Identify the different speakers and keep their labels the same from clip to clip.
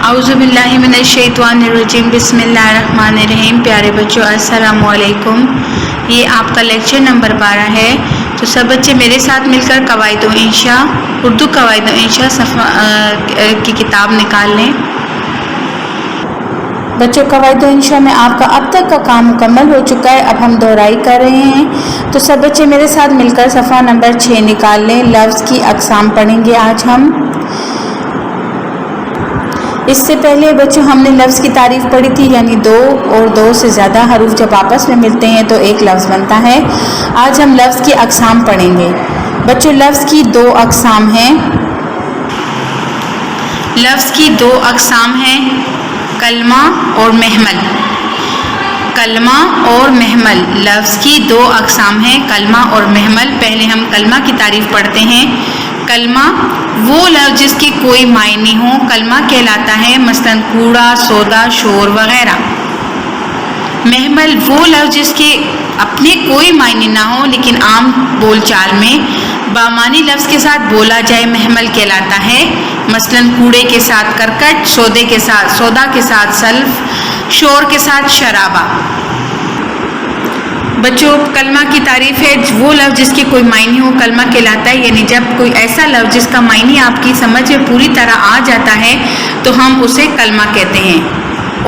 Speaker 1: औज़ुबिल्लाहि मिनश्शैतानिर्रजीम बिस्मिल्लाहिर्रहमानिर्रहीम। प्यारे बच्चों अस्सलाम वालेकुम। ये आपका लेक्चर नंबर 12 है। तो सब बच्चे मेरे साथ मिलकर कवायद व इंशा उर्दू कवायद व इंशा की किताब निकाल लें। बच्चों कवायद व इंशा में आपका अब तक का काम मुकम्मल हो चुका है। अब हम दोहराई कर रहे हैं। तो सब बच्चे मेरे साथ मिलकर सफ़ा नंबर 6 निकाल लें। लफ्ज़ की अक़साम पढ़ेंगे आज हम। इससे पहले बच्चों हमने लफ्ज़ की तारीफ़ पढ़ी थी, यानी दो और दो से ज़्यादा हरूफ जब आपस में मिलते हैं तो एक लफ्ज़ बनता है। आज हम लफ्ज़ की अक़साम पढ़ेंगे। बच्चों लफ्ज़ की दो अक़साम हैं। लफ्ज़ की दो अक़साम हैं, कलमा और महमल। कलमा और महमल लफ्ज़ की दो अक़साम हैं, कलमा और महमल। पहले हम कलमा की तारीफ़ पढ़ते हैं। कलमा वो लफ्ज़ जिसके कोई मायने हो कलमा कहलाता है, मसलन कूड़ा, सौदा, शोर वगैरह। महमल वो लफ्ज़ जिसके अपने कोई मायने ना हो लेकिन आम बोलचाल में बामानी लफ्ज़ के साथ बोला जाए, महमल कहलाता है। मसलन कूड़े के साथ करकट, सौदा के साथ सल्फ, शोर के साथ शराबा। बच्चों कलमा की तारीफ़ है, वो लफ्ज़ जिसके कोई मायने हो कलमा कहलाता है, यानी जब कोई ऐसा लफ्ज़ जिसका मायने आपकी समझ में पूरी तरह आ जाता है तो हम उसे कलमा कहते हैं।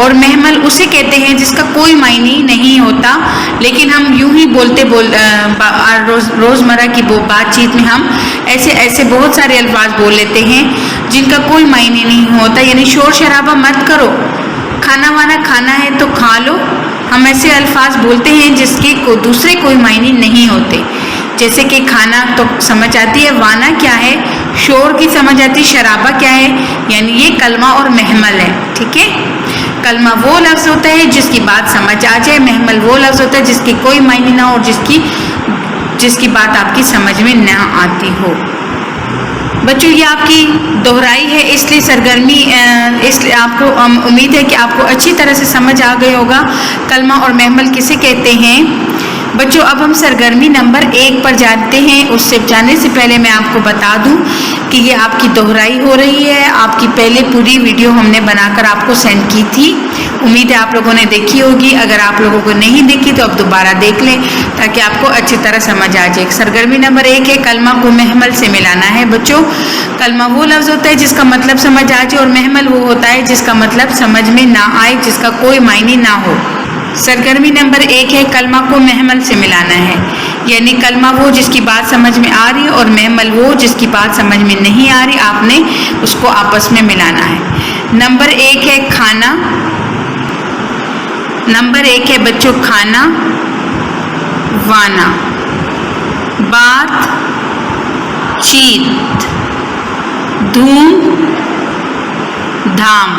Speaker 1: और महमल उसे कहते हैं जिसका कोई मायने नहीं होता लेकिन हम यूं ही रोज़मर्रा की बातचीत में हम ऐसे बहुत सारे अल्फाज बोल लेते हैं जिनका कोई मायने नहीं होता। यानी शोर शराबा मत करो, खाना वाना खाना है तो खा लो। हम ऐसे अल्फाज बोलते हैं जिसके दूसरे कोई मायने नहीं होते। जैसे कि खाना तो समझ आती है, वाना क्या है, शोर की समझ आती, शराबा क्या है, यानी ये कलमा और महमल है। ठीक है, कलमा वो लफ्ज़ होता है जिसकी बात समझ आ जाए, महमल वो लफ्ज़ होता है जिसके कोई मायने ना हो और जिसकी बात आपकी समझ में ना आती हो। बच्चों ये आपकी दोहराई है, इसलिए आपको उम्मीद है कि आपको अच्छी तरह से समझ आ गया होगा कलमा और महमल किसे कहते हैं। बच्चों अब हम सरगर्मी नंबर 1 पर जानते हैं। उससे जाने से पहले मैं आपको बता दूं कि ये आपकी दोहराई हो रही है। आपकी पहले पूरी वीडियो हमने बनाकर आपको सेंड की थी, उम्मीद है आप लोगों ने देखी होगी। अगर आप लोगों को नहीं देखी तो अब दोबारा देख लें ताकि आपको अच्छी तरह समझ आ जाए। सरगर्मी नंबर 1 है, कलमा को महमल से मिलाना है। बच्चों कलमा वो लफ्ज़ होता है जिसका मतलब समझ आ जाए और महमल वो होता है जिसका मतलब समझ में ना आए, जिसका कोई मायने ना हो। सरगर्मी नंबर 1 है, कलमा को महमल से मिलाना है, यानी कलमा वो जिसकी बात समझ में आ रही है और महमल वो जिसकी बात समझ में नहीं आ रही, आपने उसको आपस में मिलाना है। नंबर 1 है खाना। नंबर 1 है बच्चों खाना, वाना, बात, चीत, धूम, धाम,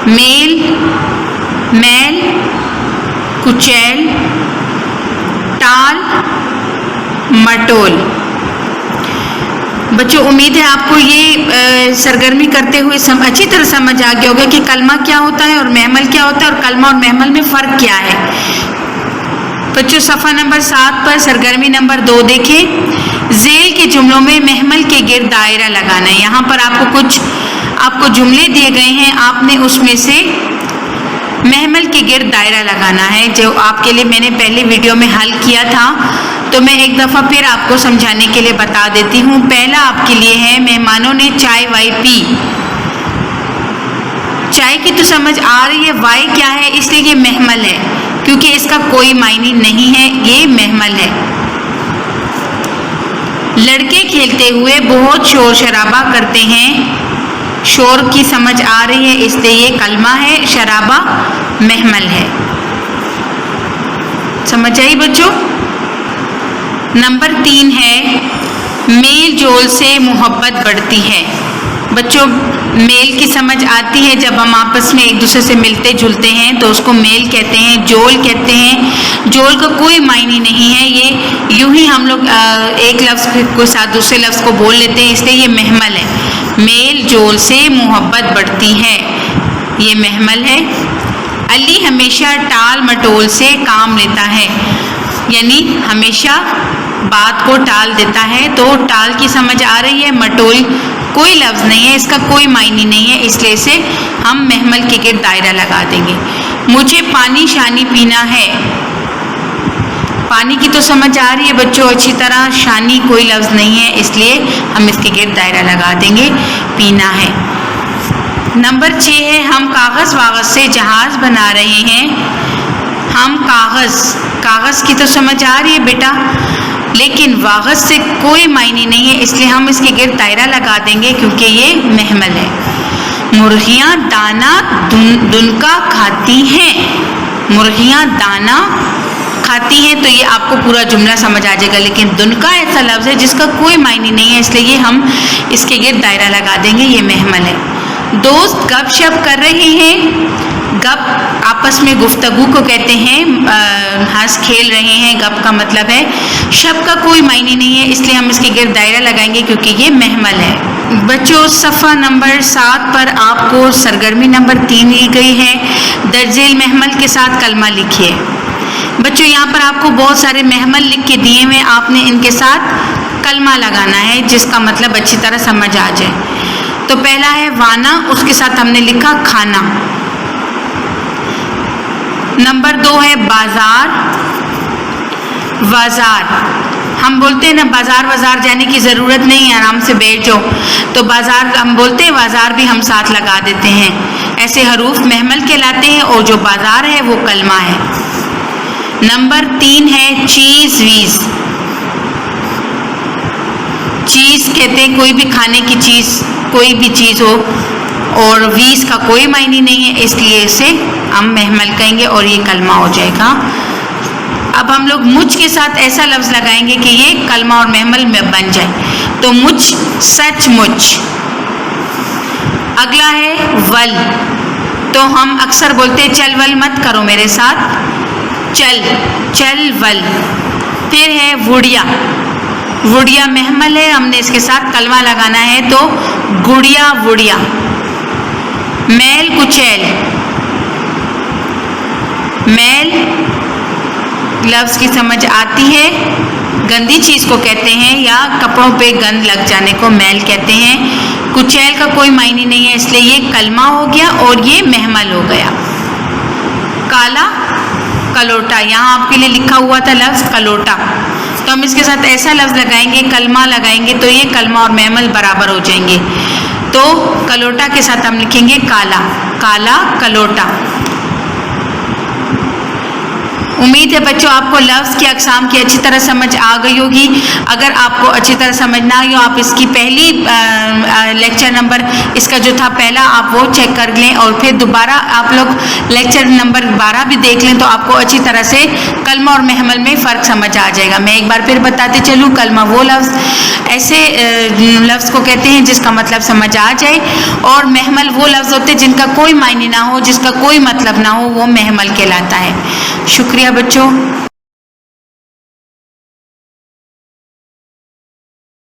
Speaker 1: मेल, मैल, कुचैल, टाल, मटोल। बच्चों उम्मीद है आपको ये सरगर्मी करते हुए अच्छी तरह समझ आ गया होगा कि कलमा क्या होता है और महमल क्या होता है और कलमा और महमल में फ़र्क क्या है। बच्चों सफ़ा नंबर 7 पर सरगर्मी नंबर 2 देखें। ज़ेल के जुमलों में महमल के गिर्द दायरा लगाना है। यहाँ पर आपको जुमले दिए गए हैं, आपने उसमें से महमल के गिर्द दायरा लगाना है, जो आपके लिए मैंने पहले वीडियो में हल किया था, तो मैं एक दफ़ा फिर आपको समझाने के लिए बता देती हूँ। पहला आपके लिए है, मेहमानों ने चाय वाय पी। चाय की तो समझ आ रही है, वाय क्या है, इसलिए ये महमल है क्योंकि इसका कोई मायने नहीं है, ये महमल है। लड़के खेलते हुए बहुत शोर शराबा करते हैं। शोर की समझ आ रही है इसलिए ये कलमा है, शराबा महमल है। समझ आई बच्चों। नंबर 3 है, मेल जोल से मोहब्बत बढ़ती है। बच्चों मेल की समझ आती है, जब हम आपस में एक दूसरे से मिलते जुलते हैं तो उसको मेल कहते हैं, जोल कहते हैं। जोल का कोई मायने नहीं है, ये यूं ही हम लोग एक लफ्ज़ के साथ दूसरे लफ्ज़ को बोल लेते हैं, इसलिए ये महमल है। मेल जोल से मोहब्बत बढ़ती है, ये महमल है। अली हमेशा टाल मटोल से काम लेता है, यानी हमेशा बात को टाल देता है, तो टाल की समझ आ रही है, मटोल کوئی لفظ نہیں ہے, اس کا کوئی معنی نہیں ہے, اس لیے اسے ہم محمل کے گرد دائرہ لگا دیں گے. مجھے پانی شانی پینا ہے. پانی کی تو سمجھ آ رہی ہے بچوں اچھی طرح, شانی کوئی لفظ نہیں ہے, اس لیے ہم اس کے گرد دائرہ لگا دیں گے, پینا ہے. نمبر 6 ہے ہم کاغذ واغذ سے جہاز بنا رہے ہیں. ہم کاغذ کی تو سمجھ آ رہی ہے بیٹا, لیکن واغذ سے کوئی معنی نہیں ہے, اس لیے ہم اس کے گرد دائرہ لگا دیں گے کیونکہ یہ محمل ہے. مرغیاں دانا دنکا کھاتی ہیں. مرغیاں دانا کھاتی ہیں تو یہ آپ کو پورا جملہ سمجھ آ جائے گا, لیکن دنکا ایسا لفظ ہے جس کا کوئی معنی نہیں ہے, اس لیے یہ ہم اس کے گرد دائرہ لگا دیں گے, یہ محمل ہے. دوست گپ شپ کر رہے ہیں. گپ آپس میں گفتگو کو کہتے ہیں, ہنس کھیل رہے ہیں. گپ کا مطلب ہے, شپ کا کوئی معنی نہیں ہے, اس لیے ہم اس کے گرد دائرہ لگائیں گے کیونکہ یہ محمل ہے. بچوں صفحہ نمبر 7 پر آپ کو سرگرمی نمبر 3 دی گئی ہے. درج محمل کے ساتھ کلمہ لکھیے. بچوں یہاں پر آپ کو بہت سارے محمل لکھ کے دیے ہوئے, آپ نے ان کے ساتھ کلمہ لگانا ہے جس کا مطلب اچھی طرح سمجھ آ جائے. تو پہلا ہے وانا, اس کے ساتھ ہم نے لکھا کھانا. نمبر 2 ہے بازار. بازار ہم بولتے ہیں نا, بازار وازار جانے کی ضرورت نہیں ہے, آرام سے بیٹھ جاؤ. تو بازار ہم بولتے ہیں, بازار بھی ہم ساتھ لگا دیتے ہیں. ایسے حروف محمل کہلاتے ہیں اور جو بازار ہے وہ کلمہ ہے. نمبر 3 ہے چیز ویز. چیز کہتے ہیں کوئی بھی کھانے کی چیز, کوئی بھی چیز ہو, اور ویز کا کوئی معنی نہیں ہے, اس لیے اسے ہم محمل کہیں گے اور یہ کلمہ ہو جائے گا. اب ہم لوگ مجھ کے ساتھ ایسا لفظ لگائیں گے کہ یہ کلمہ اور محمل میں بن جائے. تو مجھ, سچ مچ. اگلا ہے ول. تو ہم اکثر بولتے ہیں چل ول مت کرو میرے ساتھ, چل, چل ول. پھر ہے وڑیا. وڑیا محمل ہے, ہم نے اس کے ساتھ کلمہ لگانا ہے تو گڑیا وڑیا. میل کچیل. میل لفظ کی سمجھ آتی ہے, گندی چیز کو کہتے ہیں یا کپڑوں پہ گند لگ جانے کو میل کہتے ہیں. کچیل کا کوئی معنی نہیں ہے, اس لیے یہ کلمہ ہو گیا اور یہ محمل ہو گیا. کالا کلوٹا, یہاں آپ کے لیے لکھا ہوا تھا لفظ کلوٹا, تو ہم اس کے ساتھ ایسا لفظ لگائیں گے, کلمہ لگائیں گے تو یہ کلمہ اور محمل برابر ہو جائیں گے. تو کلوٹا کے ساتھ ہم لکھیں گے کالا, کالا کلوٹا. امید ہے بچوں آپ کو لفظ کی اقسام کی اچھی طرح سمجھ آ گئی ہوگی. اگر آپ کو اچھی طرح سمجھ نہ آئی ہو, آپ اس کی پہلی لیکچر نمبر, اس کا جو تھا پہلا, آپ وہ چیک کر لیں اور پھر دوبارہ آپ لوگ لیکچر نمبر 12 بھی دیکھ لیں, تو آپ کو اچھی طرح سے کلمہ اور محمل میں فرق سمجھ آ جائے گا. میں ایک بار پھر بتاتی چلوں, کلمہ وہ لفظ ایسے لفظ کو کہتے ہیں جس کا مطلب سمجھ آ جائے, اور محمل وہ لفظ ہوتے ہیں جن کا کوئی معنی نہ ہو, جس کا کوئی مطلب نہ ہو, وہ محمل کہلاتا ہے. شکریہ بچوں.